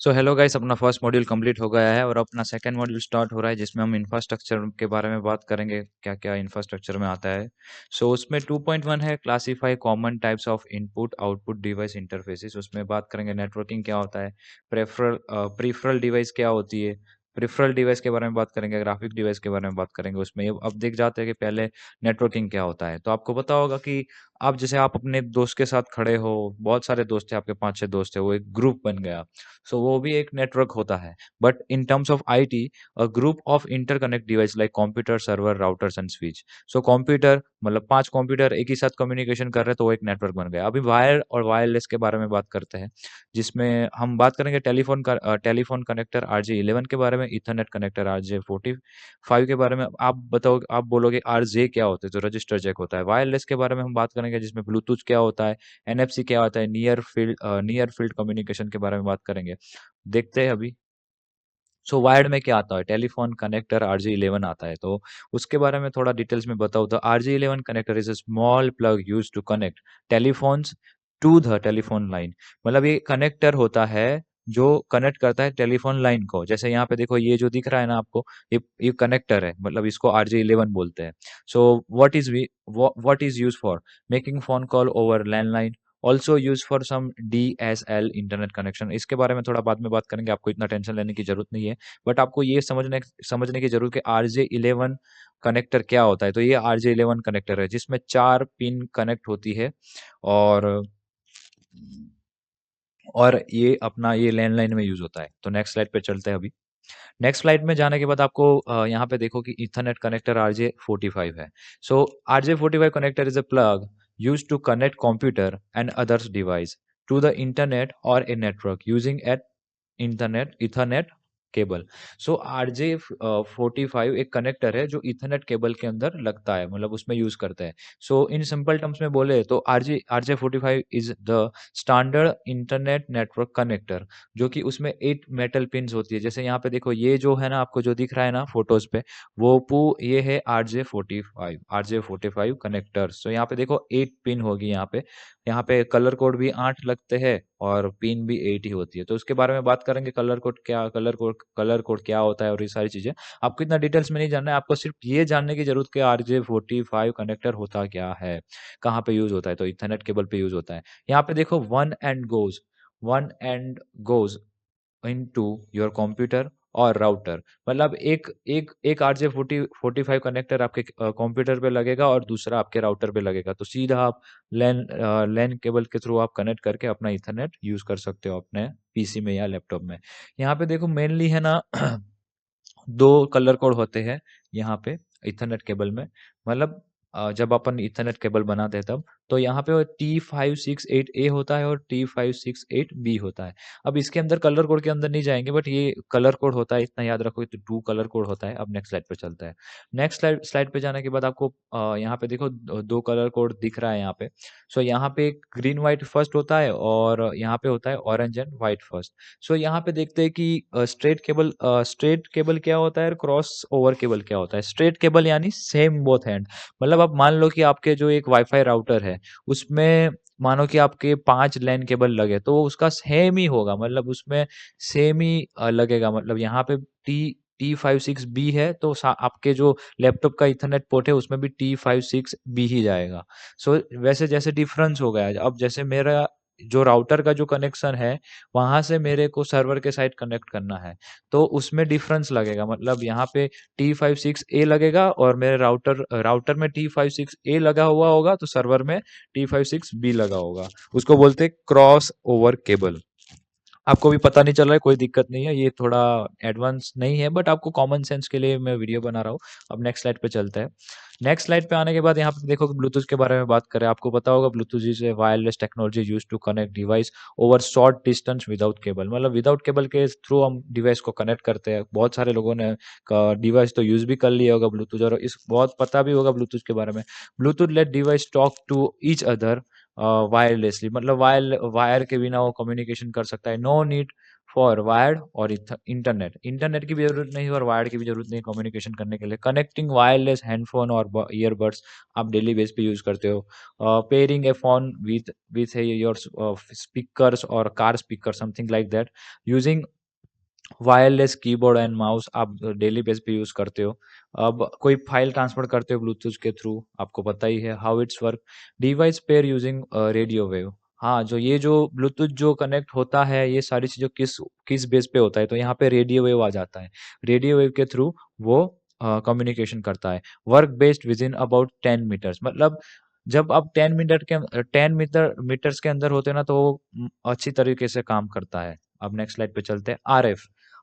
So hello guys, अपना first module complete हो गया है और अपना सेकंड मॉड्यूल स्टार्ट हो रहा है जिसमें हम इंफ्रास्ट्रक्चर के बारे में बात करेंगे। क्या क्या इंफ्रास्ट्रक्चर में आता है। सो उसमें 2.1 है, classify common types of input output device interfaces. उसमें बात करेंगे नेटवर्किंग क्या होता है, प्रेफरल डिवाइस क्या होती है, प्रिफरल डिवाइस के बारे में बात करेंगे, ग्राफिक डिवाइस के बारे में बात करेंगे। उसमें अब देख जाते हैं कि पहले नेटवर्किंग क्या होता है। तो आपको पता होगा कि आप जैसे आप अपने दोस्त के साथ खड़े हो, बहुत सारे दोस्त हैं आपके, 5-6 दोस्त है, वो एक ग्रुप बन गया। सो वो भी एक नेटवर्क होता है। But in terms of IT, a group of interconnect device like computer, server, routers and switch. So computer मतलब 5 कंप्यूटर एक ही साथ कम्युनिकेशन कर रहे हैं, तो वो एक नेटवर्क बन गया। अभी वायर और वायरलेस के बारे में बात करते हैं, जिसमें हम बात करेंगे टेलीफोन कनेक्टर RJ11 के बारे में, ईथरनेट कनेक्टर RJ45 के बारे में। आप बताओ, आप बोलोगे RJ क्या होता है, तो रजिस्टर जैक होता है। वायरलेस के बारे में हम बात करेंगे, जिसमें ब्लूटूथ क्या होता है, NFC क्या होता है, नियर फील्ड कम्युनिकेशन के बारे में बात करेंगे। देखते हैं अभी। सो वायर्ड में क्या आता है, टेलीफोन कनेक्टर RJ11 आता है। तो उसके बारे में थोड़ा डिटेल्स में बताऊँ तो RJ11 connector is a small plug use to connect telephones to the telephone line. मतलब ये कनेक्टर होता है जो कनेक्ट करता है टेलीफोन लाइन को। जैसे यहाँ पे देखो, ये जो दिख रहा है ना आपको, ये कनेक्टर है, मतलब इसको RJ11 बोलते हैं। So what is use for making phone call over landline, also use for some DSL internet connection. इसके बारे में थोड़ा बाद में बात करेंगे, आपको इतना टेंशन लेने की जरूरत नहीं है। बट आपको ये समझने की जरूरत है कि RJ11 कनेक्टर क्या होता है। तो ये RJ11 कनेक्टर है जिसमें 4 पिन कनेक्ट होती है, और ये लैंडलाइन में यूज होता है। तो नेक्स्ट स्लाइड पे चलते हैं अभी। नेक्स्ट स्लाइड में जाने के बाद आपको यहाँ पे देखो कि ईथरनेट कनेक्टर RJ45 है। सो RJ45 connector is a plug used to connect computer and others device to the internet or a network using at internet Ethernet cable. So RJ45 एक कनेक्टर है जो इथरनेट केबल के अंदर लगता है, मतलब उसमें यूज करते हैं। सो इन सिंपल टर्म्स में बोले तो RJ45 is the standard internet network connector, जो कि उसमें 8 मेटल पिन्स होती है। जैसे यहाँ पे देखो, ये जो है ना, आपको जो दिख रहा है ना फोटोज पे, ये है RJ45 कनेक्टर। सो यहाँ पे देखो 8 पिन होगी यहाँ पे कलर कोड भी 8 लगते हैं और पिन भी 8 ही होती है। तो उसके बारे में बात करेंगे, कलर कोड क्या होता है और ये सारी चीजें। आपको इतना डिटेल्स में नहीं जानना है, आपको सिर्फ ये जानने की जरूरत है RJ45 कनेक्टर होता क्या है, कहाँ पे यूज होता है। तो इथरनेट केबल पे यूज होता है। यहाँ पे देखो, one and goes into your computer और राउटर। मतलब एक RJ45 कनेक्टर आपके कंप्यूटर पे लगेगा और दूसरा आपके राउटर पे लगेगा। तो सीधा आप लैन केबल के थ्रू आप कनेक्ट करके अपना इथरनेट यूज कर सकते हो अपने PC में या लैपटॉप में। यहाँ पे देखो, मेनली है ना दो कलर कोड होते हैं यहाँ पे इथरनेट केबल में। मतलब जब अपन इथरनेट केबल बनाते हैं तब, तो यहाँ पे T568A होता है और T568B होता है। अब इसके अंदर कलर कोड के अंदर नहीं जाएंगे, बट ये कलर कोड होता है, इतना याद रखो। तो 2 कलर कोड होता है। अब नेक्स्ट स्लाइड पे चलता है। नेक्स्ट स्लाइड पे जाने के बाद आपको यहाँ पे देखो, दो कलर कोड दिख रहा है यहाँ पे। सो यहाँ पे ग्रीन व्हाइट फर्स्ट होता है और यहाँ पे होता है ऑरेंज एंड व्हाइट फर्स्ट। सो यहाँ पे देखते हैं कि स्ट्रेट केबल क्या होता है और क्रॉस ओवर केबल क्या होता है। स्ट्रेट केबल यानी सेम बोथ हैंड। मतलब आप मान लो कि आपके जो एक वाईफाई राउटर है, उसमें मानो कि आपके 5 लैन केबल लगे, तो उसका सेम ही होगा, मतलब उसमें सेम ही लगेगा। मतलब यहाँ पे T56B है, तो आपके जो लैपटॉप का इथरनेट पोर्ट है उसमें भी T56B ही जाएगा। सो वैसे जैसे डिफरेंस हो गया है। अब जैसे मेरा जो राउटर का जो कनेक्शन है, वहां से मेरे को सर्वर के साइड कनेक्ट करना है, तो उसमें डिफरेंस लगेगा। मतलब यहाँ पे T56A लगेगा और मेरे राउटर में T56A लगा हुआ होगा, तो सर्वर में T56B लगा होगा। उसको बोलते हैं क्रॉस ओवर केबल। आपको भी पता नहीं चल रहा है, कोई दिक्कत नहीं है, ये थोड़ा एडवांस नहीं है, बट आपको कॉमन सेंस के लिए मैं वीडियो बना रहा हूँ। अब नेक्स्ट स्लाइड पे चलते हैं। नेक्स्ट स्लाइड पे आने के बाद यहाँ पे देखो कि ब्लूटूथ के बारे में बात करें। आपको पता होगा, Bluetooth is a wireless technology use to connect device over short distance without cable. मतलब विदाउट केबल के थ्रू हम डिवाइस को कनेक्ट करते हैं। बहुत सारे लोगों ने डिवाइस तो यूज भी कर लिया होगा ब्लूटूथ, और इस बहुत पता भी होगा ब्लूटूथ के बारे में। Bluetooth let device talk to each other wirelessly. मतलब वायर के बिना वो कम्युनिकेशन कर सकता है। नो नीड फॉर वायर्ड और इंटरनेट, इंटरनेट की भी जरूरत नहीं और वायर्ड की भी जरूरत नहीं कम्युनिकेशन करने के लिए। कनेक्टिंग वायरलेस हैंडफोन और ईयरबड्स आप डेली बेस पे यूज करते हो। Pairing a phone with your speakers और car speaker something like that. Using wireless keyboard and mouse आप डेली बेस पे यूज करते हो। अब कोई फाइल ट्रांसफर करते हो ब्लूटूथ के थ्रू, आपको पता ही है how it's work. Device pair using radio wave. हाँ, जो ये जो ब्लूटूथ जो कनेक्ट होता है ये सारी चीज़ें किस किस बेस पे होता है, तो यहाँ पे रेडियो वेव आ जाता है। रेडियो वेव के थ्रू वो कम्युनिकेशन करता है। Work based within about 10 metres, मतलब जब आप 10 मीटर्स के अंदर होते हैं ना तो वो अच्छी तरीके से काम करता है। अब नेक्स्ट स्लाइड पे चलते हैं। आरएफ,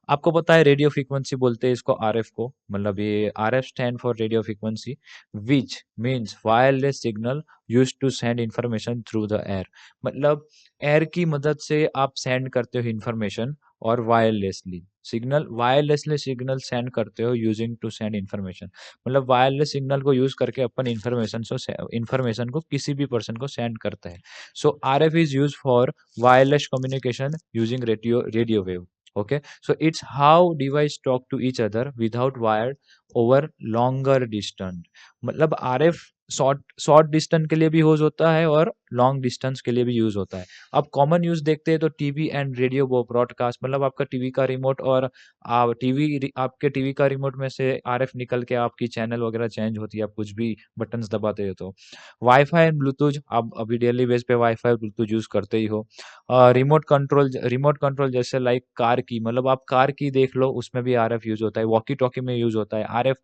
आपको पता है रेडियो फ्रीक्वेंसी बोलते हैं इसको आरएफ को, मतलब ये RF stand for radio frequency which means wireless signal use to send information through the air. मतलब एयर की मदद से आप सेंड करते हो इंफॉर्मेशन और वायरलेसली सिग्नल सेंड करते हो यूजिंग टू सेंड इंफॉर्मेशन। मतलब वायरलेस सिग्नल को यूज करके अपन इंफॉर्मेशन को किसी भी पर्सन को सेंड करते हैं। So RF is use for wireless communication using radio wave. Okay, so it's how device talk to each other without wire over longer distance। मतलब आरएफ शॉर्ट शॉर्ट डिस्टेंस के लिए भी यूज होता है और लॉन्ग डिस्टेंस के लिए भी यूज होता है। अब कॉमन यूज देखते हैं तो टीवी एंड रेडियो ब्रॉडकास्ट, मतलब आपका टीवी का रिमोट और आपके टीवी का रिमोट में से आरएफ निकल के आपकी चैनल वगैरह चेंज होती है, आप कुछ भी बटन्स दबाते हो तो। वाईफाई एंड ब्लूटूथ, आप अभी डेली बेस पे वाईफाई ब्लूटूथ यूज करते ही हो। रिमोट कंट्रोल जैसे लाइक कार की, मतलब आप कार की देख लो उसमें भी आरएफ यूज होता है। वॉकी टॉकी में यूज होता है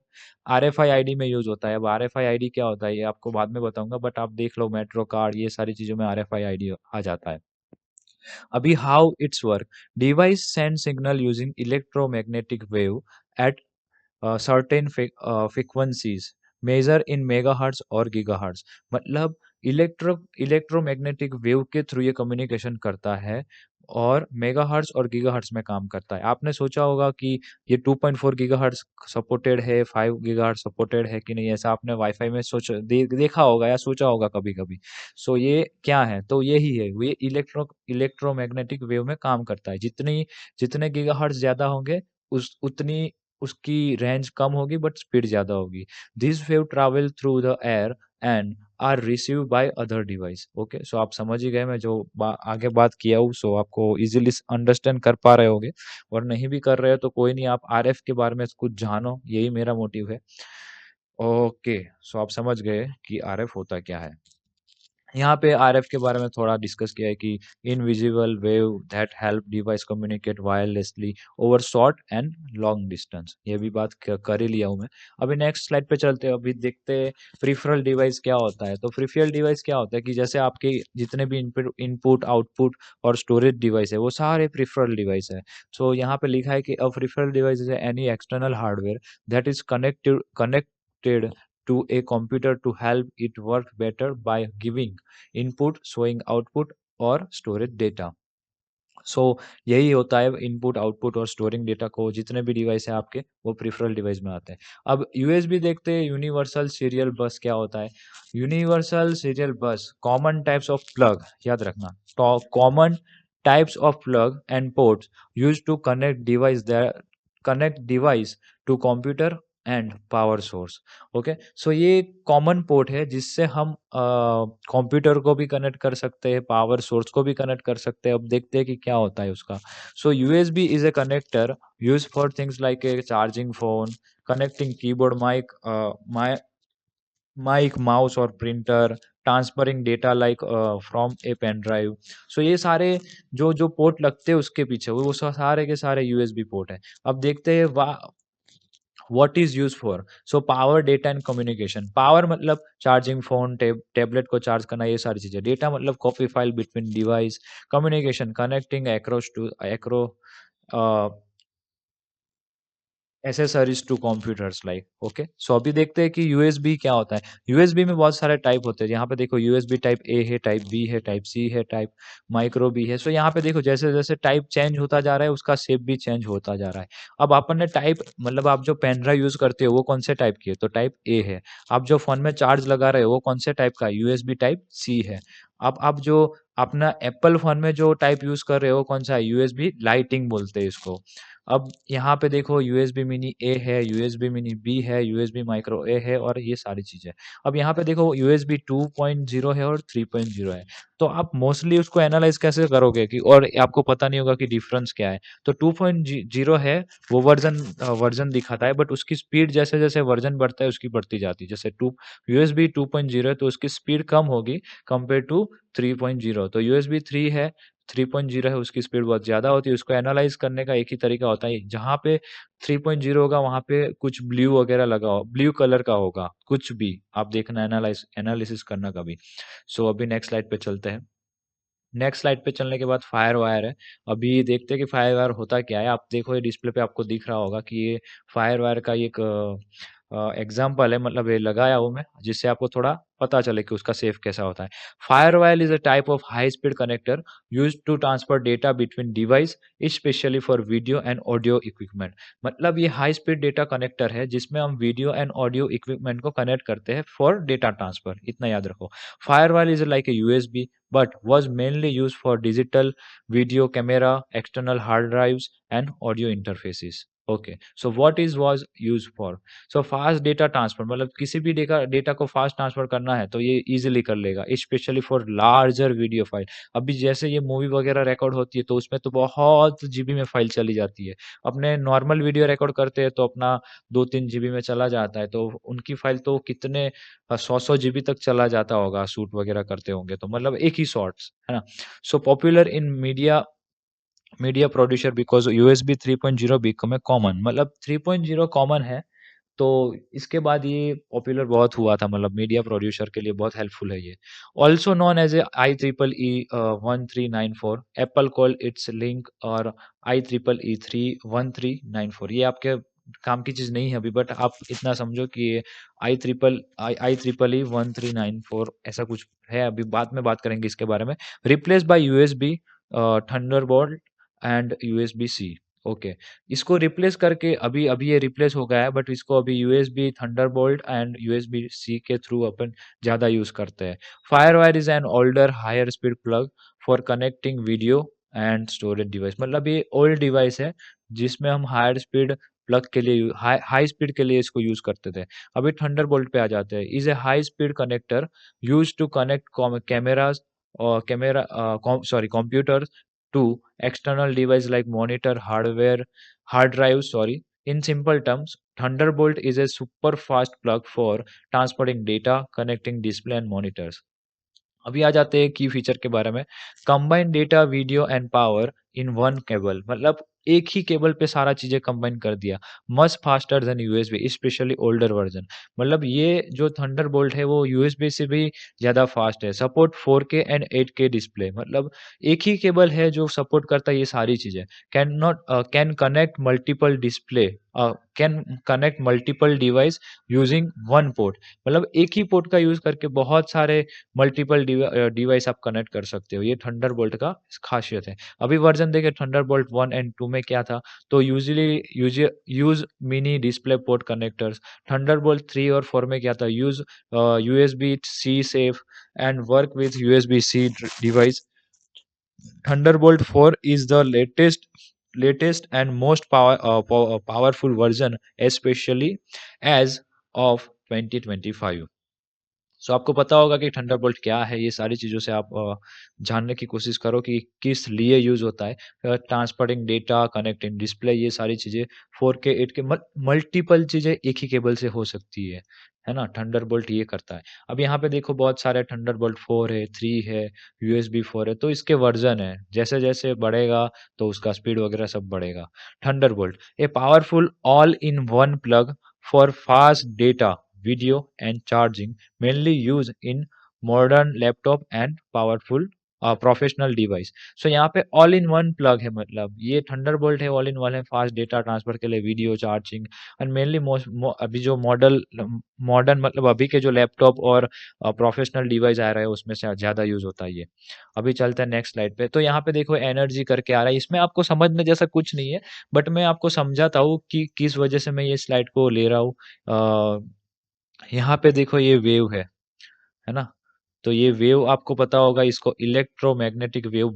आरएफआईडी में यूज होता है। अब आरएफआईडी क्या होता है ये आपको बाद में बताऊंगा, बट आप देख लो मेट्रो कार्ड ये सारी चीजों में आरएफआईडी आ जाता है। अभी how it's work, device send signal using electromagnetic wave at certain frequencies measure in megahertz और गीगाहर्ट्ज। मतलब इलेक्ट्रोमैग्नेटिक वेव के थ्रू ये कम्युनिकेशन करता है और मेगाहर्ट्ज और गीगाहर्ट्ज में काम करता है। आपने सोचा होगा कि ये 2.4 गीगाहर्ट्ज सपोर्टेड है, 5 गीगाहर्ट्ज सपोर्टेड है कि नहीं, ऐसा आपने वाईफाई में देखा होगा या सोचा होगा कभी कभी। सो ये क्या है, तो यही है, ये इलेक्ट्रोमैग्नेटिक वेव में काम करता है। जितने गीगाहर्ट्ज ज्यादा होंगे उस उतनी उसकी रेंज कम होगी बट स्पीड ज्यादा होगी। This wave travel through the air and are receive by other device. Okay, so आप समझ ही गए मैं जो आगे बात किया हूँ, सो आपको इजीली अंडरस्टैंड कर पा रहे होगे। और नहीं भी कर रहे हो तो कोई नहीं, आप आरएफ के बारे में कुछ जानो, यही मेरा मोटिव है। ओके, सो आप समझ गए कि आरएफ होता क्या है। यहाँ पे आरएफ के बारे में थोड़ा डिस्कस किया है कि invisible wave that help device communicate wirelessly over short and long distance, ये भी बात कर ही लिया हूँ मैं। अभी नेक्स्ट स्लाइड पे चलते हैं, अभी देखते हैं प्रिफरल डिवाइस क्या होता है। तो प्रिफरल डिवाइस क्या होता है कि जैसे आपके जितने भी इनपुट आउटपुट और स्टोरेज डिवाइस है वो सारे प्रिफरल डिवाइस है। सो यहाँ पे लिखा है कि a peripheral device is any external hardware that is connected to a computer to help it work better by giving input, showing output और स्टोरेज डेटा। सो यही होता है इनपुट आउटपुट और स्टोरिंग डेटा को, जितने भी डिवाइस है आपके वो प्रिफरल डिवाइस में आते हैं। अब यूएसबी देखते हैं, यूनिवर्सल सीरियल बस क्या होता है। Universal serial bus common types of plug, याद रखना, तो common types of plug and ports use to connect device to computer and power source. Okay, so ये कॉमन पोर्ट है जिससे हम कंप्यूटर को भी कनेक्ट कर सकते हैं, पावर सोर्स को भी कनेक्ट कर सकते हैं। अब देखते हैं कि क्या होता है उसका। So USB is a connector use for things like a charging phone, connecting keyboard, mic mouse और printer, transferring data like from a pen drive. So ये सारे जो जो पोर्ट लगते हैं उसके पीछे वो सारे के सारे यूएसबी पोर्ट है। अब देखते हैं what is use for. So power, data and communication. Power मतलब चार्जिंग फोन, टेबलेट को चार्ज करना, ये सारी चीजें। डेटा मतलब copy file between device. Communication connecting across to across accessories to computers like okay. So अभी देखते हैं कि यूएसबी क्या होता है। यूएसबी में बहुत सारे टाइप होते हैं। यहाँ पे देखो यूएसबी टाइप ए है, टाइप बी है, टाइप सी है, टाइप माइक्रो बी है। सो यहाँ पे देखो जैसे जैसे टाइप चेंज होता जा रहा है उसका शेप भी चेंज होता जा रहा है। अब अपन ने टाइप मतलब आप जो पेन ड्राइव यूज करते हो वो कौन से टाइप की है, तो टाइप ए है। आप जो फोन में चार्ज लगा रहे हो वो कौन से टाइप का है, यूएसबी टाइप सी है। अब आप जो अपना एप्पल फोन में जो टाइप यूज कर रहे हो कौन सा है, यूएसबी लाइटिंग बोलते हैं इसको। अब यहाँ पे देखो यूएसबी मिनी ए है, यूएसबी मिनी बी है, यूएसबी माइक्रो ए है और ये सारी चीजें। अब यहाँ पे देखो यूएसबी 2.0 है और 3.0 है। तो आप मोस्टली उसको एनालाइज कैसे करोगे कि, और आपको पता नहीं होगा कि डिफरेंस क्या है। तो 2.0 है वो वर्जन वर्जन दिखाता है, बट उसकी स्पीड जैसे जैसे वर्जन बढ़ता है उसकी बढ़ती जाती है। जैसे टू यूएसबी 2.0 है तो उसकी स्पीड कम होगी कंपेयर टू 3.0। तो यूएसबी 3 है, 3.0 है, उसकी स्पीड बहुत ज़्यादा होती है। उसको एनालाइज़ करने का एक ही तरीका होता है, जहाँ पे 3.0 होगा वहाँ पे कुछ ब्लू वगैरह लगा हो, ब्लू कलर का होगा, कुछ भी आप देखना, एनालिसिस करना कभी। सो अभी नेक्स्ट स्लाइड पे चलते हैं। नेक्स्ट स्लाइड पे चलने के बाद फायर वायर है। अभी देखते हैं कि फायर वायर होता क्या है। आप देखो ये डिस्प्ले पे आपको दिख रहा होगा कि ये फायर वायर का एक एग्जाम्पल है, मतलब ये लगाया हूँ मैं जिससे आपको थोड़ा पता चले कि उसका सेफ कैसा होता है। FireWire is a type of high speed connector use to transfer data between device, specially for video and audio equipment. मतलब ये हाई स्पीड डेटा कनेक्टर है जिसमें हम वीडियो एंड ऑडियो इक्विपमेंट को कनेक्ट करते हैं फॉर डेटा ट्रांसफर, इतना याद रखो। FireWire is like a USB but was mainly used for digital video camera, external hard drives, and audio interfaces. Okay, so what is was used for? So fast data transfer, मतलब किसी भी data को fast transfer करना है तो ये easily कर लेगा, specially for larger video file. अभी जैसे ये मूवी वगैरह रिकॉर्ड होती है तो उसमें तो बहुत जीबी में फाइल चली जाती है। अपने नॉर्मल वीडियो रिकॉर्ड करते हैं तो अपना 2-3 जीबी में चला जाता है, तो उनकी फाइल तो कितने 100 जीबी तक चला जाता होगा, शूट वगैरह करते होंगे तो, मतलब एक ही शॉट्स है ना। So popular in media producer because USB 3.0 become a common, मतलब 3.0 कॉमन है तो इसके बाद ये पॉपुलर बहुत हुआ था, मतलब मीडिया प्रोड्यूसर के लिए बहुत हेल्पफुल है ये। Also known as a I triple E 1394, Apple call its link और आई ट्रिपल ई 31394। ये आपके काम की चीज नहीं है अभी, बट आप इतना समझो कि ये आई ट्रिपल ई 1394 ऐसा कुछ है, अभी बाद में बात करेंगे इसके बारे में। Replace by USB Thunderbolt and USB C. Okay, इसको रिप्लेस करके अभी अभी ये रिप्लेस हो गया है, बट इसको अभी USB Thunderbolt and USB C के थ्रू अपन ज़्यादा यूज़ करते हैं। FireWire is an older higher speed plug for connecting video and storage device, मतलब ये ओल्ड डिवाइस है जिसमें हम हायर स्पीड प्लग के लिए हाई स्पीड के लिए इसको यूज करते थे। अभी थंडरबोल्ट पे आ जाते हैं। Is a high speed connector use to connect cameras और computer to external device like monitor, hard drive, sorry. In simple terms, Thunderbolt is a super fast plug for transporting data, connecting display and monitors. अभी आ जाते हैं की feature के बारे में। Combine data, video and power in one cable, मतलब एक ही cable पे सारा चीजें कंबाइन कर दिया। Much faster than USB, specially older version. मतलब ये जो थंडरबोल्ट है वो यूएसबी से भी ज्यादा फास्ट है। Support 4K and 8K display, मतलब एक ही केबल है जो सपोर्ट करता है ये सारी चीजें। Can connect multiple display, can connect multiple device using one port, मतलब एक ही पोर्ट का यूज करके बहुत सारे मल्टीपल डिवाइस आप कनेक्ट कर सकते हो। ये थंडरबोल्ट का खासियत है। अभी वर्जन देखे थंडरबोल्ट 1 एंड 2 में क्या था, तो usually use mini display port connectors. Thunderbolt 3 और 4 में क्या था, use USB C safe and work with USB C device. Thunderbolt 4 is the latest and most powerful version, especially as of 2025। सो आपको पता होगा कि थंडरबोल्ट क्या है। ये सारी चीज़ों से आप जानने की कोशिश करो कि किस लिए यूज़ होता है। ट्रांसपोर्टिंग डेटा, कनेक्टिंग डिस्प्ले, ये सारी चीज़ें 4K 8K मल्टीपल चीज़ें एक ही केबल से हो सकती है ना। थंडरबोल्ट ये करता है। अब यहाँ पे देखो बहुत सारे थंडरबोल्ट 4 है, 3 है, यूएसबी 4 है, तो इसके वर्जन है। जैसे जैसे बढ़ेगा तो उसका स्पीड वगैरह सब बढ़ेगा। Thunderbolt a powerful all in one plug for fast data, video and charging, mainly used in modern laptop and powerful professional device. So यहाँ पे ऑल इन वन प्लग है, मतलब ये थंडरबोल्ट है, ऑल इन वन है, fast data transfer के लिए, video charging and mainly अभी जो मॉडर्न मतलब अभी के जो लैपटॉप और प्रोफेशनल डिवाइस आ रहे हैं उसमें से ज़्यादा यूज़ होता है ये। अभी चलते हैं नेक्स्ट स्लाइड पे। तो यहाँ पे देखो एनर्जी करके आ रहा है, इसमें आपको समझने जैसा कुछ नहीं है, बट मैं आपको समझाता हूँ कि किस वजह से मैं ये स्लाइड को ले रहा हूँ। यहाँ पे देखो ये वेव है ना? तो ये वेव आपको पता होगा, इसको इलेक्ट्रोमैग्नेटिक वेव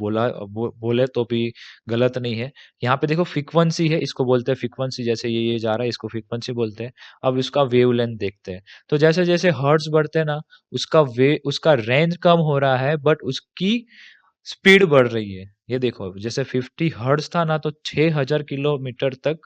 बोले तो भी गलत नहीं है। यहाँ पे देखो फ्रीक्वेंसी है, इसको बोलते हैं फ्रीक्वेंसी, जैसे ये जा रहा है इसको फ्रीक्वेंसी बोलते हैं। अब इसका वेवलेंथ देखते हैं। तो जैसे-जैसे हर्ट्ज़ बढ़ते हैं ना, उसका रेंज कम हो रहा है, बट उसकी स्पीड बढ़ रही है। ये देखो अब जैसे 50 हर्ट्ज़ था ना, तो 6000 किलोमीटर तक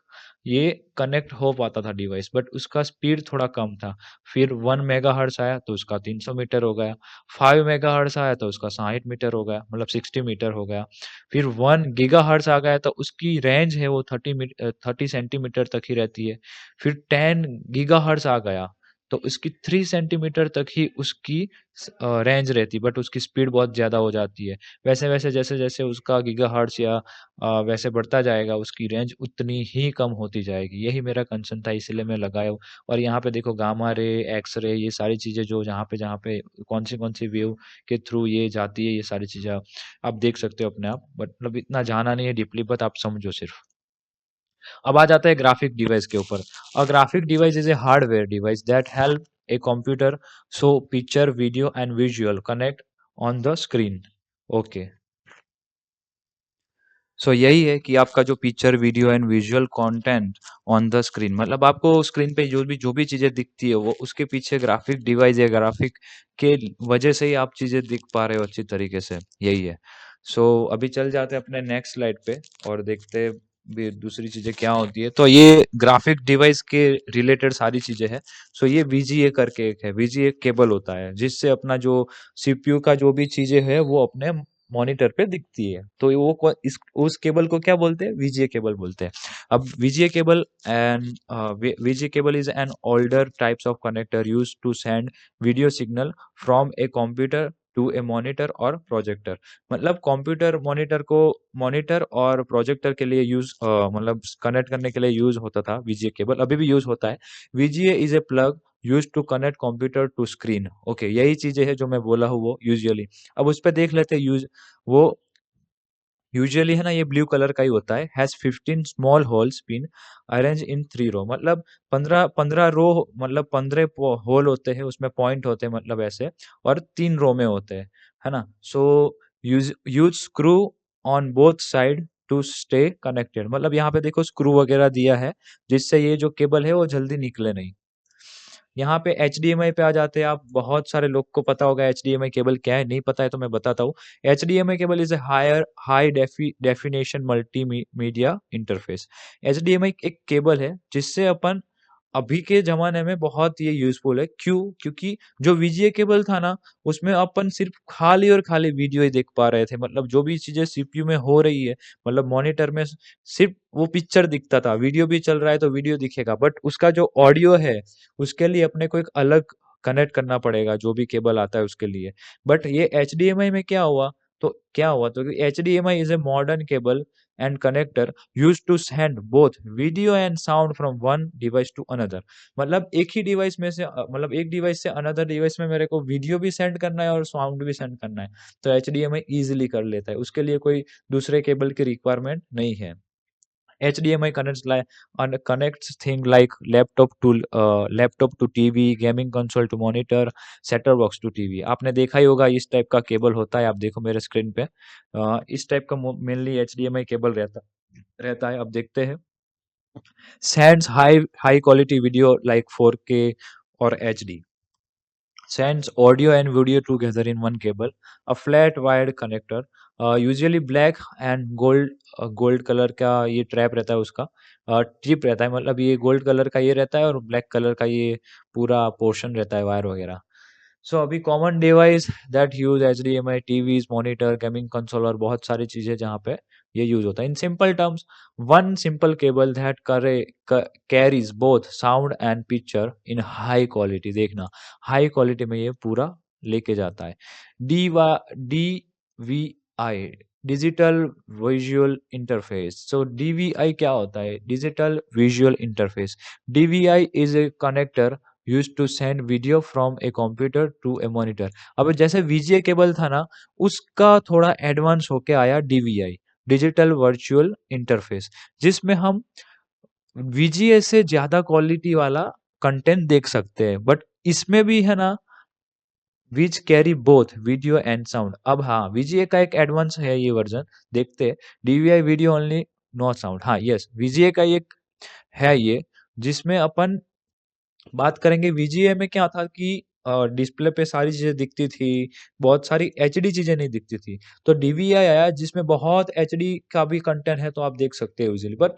ये कनेक्ट हो पाता था डिवाइस, बट उसका स्पीड थोड़ा कम था। फिर 1 मेगाहर्ट्ज़ आया तो उसका 300 मीटर हो गया। 5 मेगाहर्ट्ज़ आया तो उसका 60 मीटर हो गया, मतलब 60 मीटर हो गया। फिर 1 गीगाहर्ट्ज़ आ गया तो उसकी रेंज है वो 30 सेंटीमीटर तक ही रहती है। फिर 10 गीगाहर्ट्ज़ आ गया तो उसकी 3 सेंटीमीटर तक ही उसकी रेंज रहती, बट उसकी स्पीड बहुत ज़्यादा हो जाती है। वैसे-वैसे जैसे-जैसे उसका गीगाहर्ट्ज़ या वैसे बढ़ता जाएगा, उसकी रेंज उतनी ही कम होती जाएगी। यही मेरा कंसर्न था, इसीलिए मैं लगाया हूँ। और यहाँ पे देखो गामा रे, एक्स रे, ये सारी चीज़ें जो जहाँ पे कौन-सी वेव के थ्रू ये जाती है, ये सारी चीज़ें आप देख सकते हो अपने आप। बट मतलब इतना जाना नहीं है डीपली, बट आप समझो सिर्फ। अब आ जाता है ग्राफिक डिवाइस के ऊपर। A graphic device is a hardware device that help a computer show picture, video and visual connect on the screen. Okay, so यही है कि आपका जो picture, video and visual content on the screen, मतलब आपको screen पे जो भी चीज़ें दिखती है वो उसके पीछे ग्राफिक डिवाइस या ग्राफिक के वजह से ही आप चीज़ें दिख पा रहे हो अच्छी तरीके से, यही है। सो अभी चल जाते हैं अपने नेक्स्ट स्लाइड पे और देखते हैं भी दूसरी चीज़ें क्या होती है। तो ये ग्राफिक डिवाइस के रिलेटेड सारी चीज़ें हैं। सो ये वीजीए करके एक है, वीजीए केबल होता है जिससे अपना जो सीपीयू का जो भी चीज़ें है वो अपने मॉनिटर पे दिखती है। तो वो इस उस केबल को क्या बोलते हैं? वीजीए केबल बोलते हैं। अब VGA cable and VGA cable is an older types of connector used to send video signal from a computer to a monitor और प्रोजेक्टर। मतलब कंप्यूटर मॉनिटर और प्रोजेक्टर के लिए मतलब कनेक्ट करने के लिए यूज होता था वीजीए केबल, अभी भी यूज होता है। VGA is a plug use to connect computer to screen. Okay, यही चीजें है जो मैं बोला हूँ वो यूजुअली। अब उस पे देख लेते हैं यूज वो यूजुअली है ना, ये ब्लू कलर का ही होता है। Has 15 small holes been arrange in 3 row, मतलब 15 रो, मतलब 15 होल होते हैं उसमें, पॉइंट होते हैं मतलब ऐसे, और 3 रो में होते हैं, है ना। So use use screw on both side to stay connected, मतलब यहाँ पे देखो स्क्रू वगैरह दिया है जिससे ये जो केबल है वो जल्दी निकले नहीं। यहाँ पे एचडीएमआई पे आ जाते हैं आप। बहुत सारे लोग को पता होगा एचडीएमआई केबल क्या है, नहीं पता है तो मैं बताता हूँ। HDMI cable is a high definition multimedia interface. HDMI एक केबल है जिससे अपन अभी के ज़माने में बहुत ये यूज़फुल है। क्यों? क्योंकि जो वीजीए केबल था ना, उसमें अपन सिर्फ़ खाली और खाली वीडियो ही देख पा रहे थे। मतलब जो भी चीज़ें सीपीयू में हो रही है, मतलब मॉनिटर में सिर्फ़ वो पिक्चर दिखता था। वीडियो भी चल रहा है तो वीडियो दिखेगा, बट उसका जो ऑडियो है, उसके लिए अपने को एक अलग कनेक्ट करना पड़ेगा, जो भी केबल आता है उसके लिए। बट ये एचडीएमआई में क्या हुआ तो HDMI is a modern cable and connector used to send both video and sound from one device to another. मतलब एक ही डिवाइस में से मतलब एक डिवाइस से अनदर डिवाइस में मेरे को वीडियो भी सेंड करना है और साउंड भी सेंड करना है, तो एचडीएमआई इजीली कर लेता है। उसके लिए कोई दूसरे केबल की रिक्वायरमेंट नहीं है। HDMI connects thing like laptop to TV, gaming console to monitor, setup box to TV. आपने देखा ही होगा इस टाइप का केबल होता है। आप देखो मेरे स्क्रीन पे इस टाइप का मेनली HDMI केबल रहता है। अब देखते हैं। Sends high quality video like 4K or HD. Sends audio and video together in one cable. A flat wired connector, usually black and gold colour का ये ट्रैप रहता है उसका, टिप रहता है, मतलब ये गोल्ड कलर का ये रहता है और ब्लैक कलर का ये पूरा पोर्शन रहता है वायर वगैरह। सो अभी common device that use HDMI, TVs, monitor, gaming console और बहुत सारी चीजें जहाँ पे ये यूज होता है। In simple terms, one simple cable that carries both sound and picture in high quality. देखना, हाई क्वालिटी में ये पूरा लेके जाता है। डी वा D V DVI, digital visual interface. So DVI क्या होता है? Digital visual interface. DVI is a connector use to send video from a computer to a monitor. अब जैसे VGA केबल था ना, उसका थोड़ा एडवांस होके आया DVI, डिजिटल वर्चुअल इंटरफेस, जिसमें हम VGA से ज़्यादा क्वालिटी वाला कंटेंट देख सकते हैं। बट इसमें भी है ना, विच carry both video and sound. अब हाँ, VGA का एक एडवांस है ये वर्जन, देखते हैं। DVI video only, no sound. हाँ यस, VGA का एक है ये, जिसमें अपन बात करेंगे। VGA में क्या था कि डिस्प्ले पे सारी चीजें दिखती थी, बहुत सारी HD चीजें नहीं दिखती थी। तो DVI आया जिसमें बहुत HD का भी कंटेंट है, तो आप देख सकते हो इजीली, बट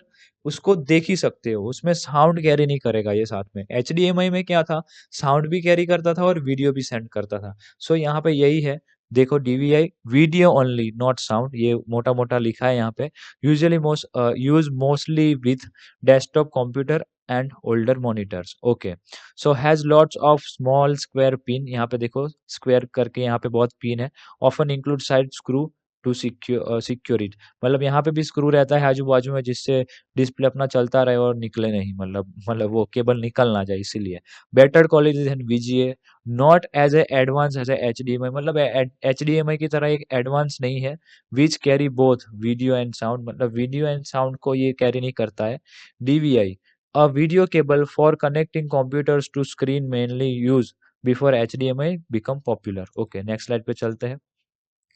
उसको देख ही सकते हो, उसमें साउंड कैरी नहीं करेगा ये साथ में। HDMI में क्या था, साउंड भी कैरी करता था और वीडियो भी सेंड करता था। सो यहाँ पे यही है, देखो DVI video only not sound, ये मोटा मोटा लिखा है यहाँ पे। Usually use mostly with desktop computer and older monitors. Okay, so has lots of small square pin, यहाँ पे देखो स्क्वायर करके यहाँ पे बहुत पिन है। Often include side screw to secure it, मतलब यहाँ पे भी स्क्रू रहता है आजू बाजू में, जिससे डिस्प्ले अपना चलता रहे और निकले नहीं, मतलब वो केबल निकल ना जाए, इसीलिए। Better quality than VGA, not as a advance as a HDMI, मतलब HDMI की तरह एक एडवांस नहीं है। Which carry both video and sound, मतलब वीडियो एंड साउंड को ये कैरी नहीं करता है। DVI, a video cable for connecting computers to screen mainly used before HDMI become popular। Okay, next slide पे चलते हैं।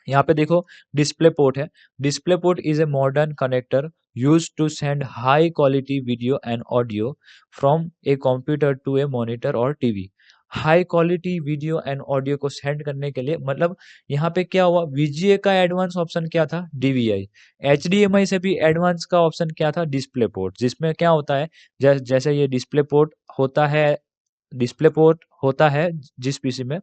यहाँ पे देखो डिस्प्ले पोर्ट है। Display port is a modern connector use to send high quality video and audio from a computer to a monitor और TV. High quality video and audio को send करने के लिए, मतलब यहाँ पे क्या हुआ, VGA का एडवांस ऑप्शन क्या था, DVI। HDMI से भी एडवांस का ऑप्शन क्या था, डिस्प्ले पोर्ट, जिसमें क्या होता है, जैसे ये डिस्प्ले पोर्ट होता है जिस पीसी में,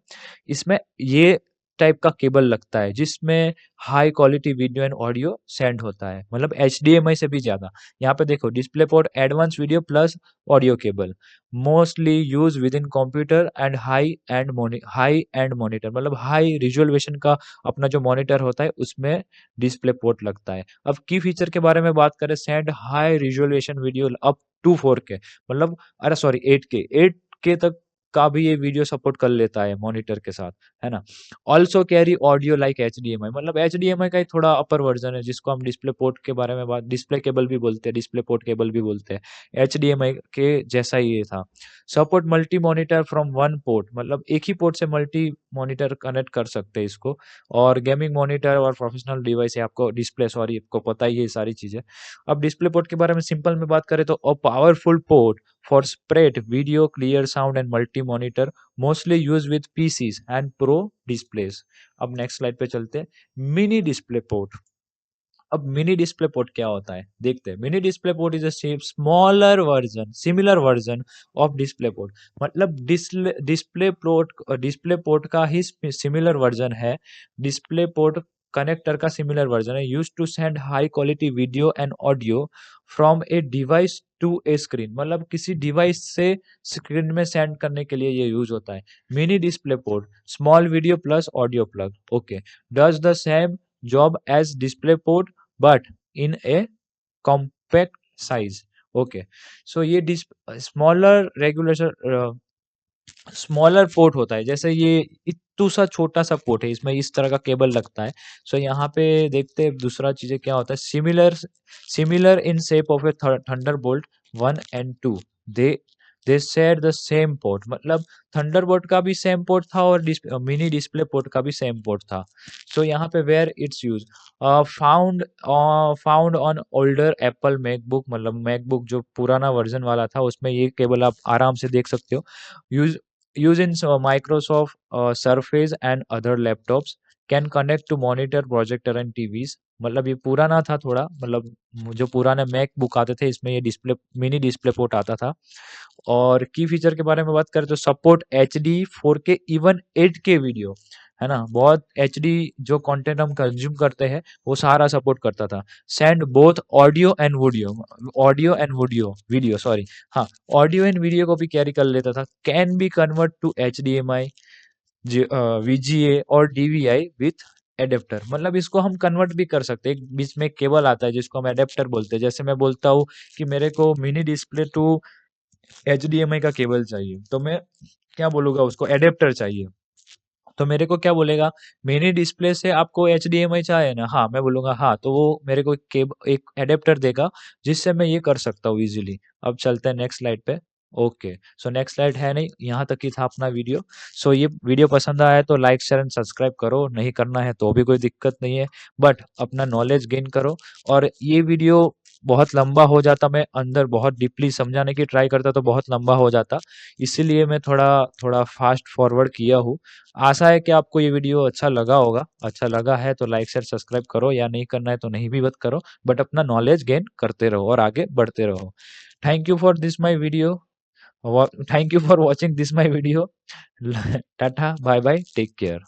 इसमें ये टाइप का केबल लगता है जिसमें high quality video and audio send होता है, मतलब HDMI से भी ज्यादा। यहाँ पे देखो display port advance video plus audio cable, mostly use with in computer and high and monitor, मतलब हाई रिजोल्यूशन का अपना जो मॉनिटर होता है उसमें डिस्प्ले पोर्ट लगता है। अब की फीचर के बारे में बात करें, send high resolution video up to 4K, मतलब अरे सॉरी 8K तक का भी ये वीडियो सपोर्ट कर लेता है मॉनिटर के साथ, है ना। Also carry audio like HDMI, मतलब HDMI का ही थोड़ा अपर वर्जन है, जिसको हम डिस्प्ले पोर्ट के बारे में बात, डिस्प्ले केबल भी बोलते हैं, डिस्प्ले पोर्ट केबल भी बोलते हैं, HDMI के जैसा ही ये था। Support multi monitor from one port, मतलब एक ही पोर्ट से मल्टी मॉनिटर कनेक्ट कर सकते हैं इसको। और गेमिंग मॉनिटर और प्रोफेशनल डिवाइस है, आपको डिस्प्ले, सॉरी आपको पता ही है ये सारी चीजें। अब डिस्प्ले पोर्ट के बारे में सिंपल में बात करें तो a powerful port for spread video, clear sound and multi-monitor, mostly used with PCs and pro displays। अब नेक्स्ट स्लाइड पे चलते हैं, मिनी डिस्प्ले पोर्ट। अब मिनी डिस्प्ले पोर्ट क्या होता है, देखते हैं। Mini display port is a smaller version, similar version of display port, मतलब डिस्प्ले पोर्ट का ही सिमिलर वर्जन है। डिस्प्ले पोर्ट कनेक्टर का सिमिलर वर्जन है, use to send high quality video and audio from a device to a screen, मतलब किसी device से screen में सेंड करने के लिए ये यूज होता है। Mini display port, small video plus audio plug. Okay, does the same job as display port but in a compact size। Okay, so ये स्मॉलर रेगुलेशन स्मॉलर पोर्ट होता है, जैसे ये इतू सा छोटा सा पोर्ट है, इसमें इस तरह का केबल लगता है। सो यहाँ पे देखते हैं दूसरा चीजें क्या होता है, similar in shape of A Thunderbolt 1 and 2, they they share the same port, मतलब थंडरबोल्ट का भी सेम पोर्ट था और मिनी डिस्प्ले पोर्ट का भी सेम पोर्ट था। सो यहाँ पे where it's use, found on older Apple MacBook, मतलब मैकबुक जो पुराना वर्जन वाला था उसमें ये केबल आप आराम से देख सकते हो। Use use in Microsoft Surface and other laptops, can connect to monitor projector and TVs, मतलब ये पुराना था थोड़ा, मतलब जो पुराने मैकबुक आते थे इसमें ये डिस्प्ले मिनी डिस्प्ले पोर्ट आता था। और की फीचर के बारे में बात करें तो support HD 4K even 8K video, है ना, बहुत HD जो कंटेंट हम कंज्यूम करते हैं वो सारा सपोर्ट करता था। सेंड बोथ वीडियो सॉरी, हाँ ऑडियो एंड वीडियो को भी कैरी कर लेता था। Can be convert to HDMI, VGA और DVI विथ एडेप्टर मतलब इसको हम कन्वर्ट भी कर सकते हैं। एक बीच में केबल आता है जिसको हम एडेप्टर बोलते हैं। जैसे मैं बोलता हूँ कि मेरे को मिनी डिस्प्ले टू एचडीएमआई का केबल चाहिए, तो मैं क्या बोलूँगा उसको, एडेप्टर चाहिए। तो मेरे को क्या बोलेगा, मिनी डिस्प्ले से आपको एचडीएमआई चाहिए ना, हाँ मैं बोलूंगा हाँ, तो वो मेरे को एक एडेप्टर देगा जिससे मैं ये कर सकता हूँ इजीली। अब चलते हैं नेक्स्ट स्लाइड पे। ओके, सो नेक्स्ट स्लाइड है नहीं, यहाँ तक ही था अपना वीडियो। सो ये वीडियो पसंद आया तो लाइक शेयर एंड सब्सक्राइब करो, नहीं करना है तो भी कोई दिक्कत नहीं है, बट अपना नॉलेज गेन करो। और ये वीडियो बहुत लंबा हो जाता, मैं अंदर बहुत डीपली समझाने की ट्राई करता तो बहुत लंबा हो जाता, इसीलिए मैं थोड़ा थोड़ा फास्ट फॉरवर्ड किया हूँ। आशा है कि आपको ये वीडियो अच्छा लगा होगा। अच्छा लगा है तो लाइक शेयर सब्सक्राइब करो, या नहीं करना है तो नहीं भी मत करो, बट अपना नॉलेज गेन करते रहो और आगे बढ़ते रहो। Thank you for this my video, thank you for watching this my video. Tata bye bye, take care.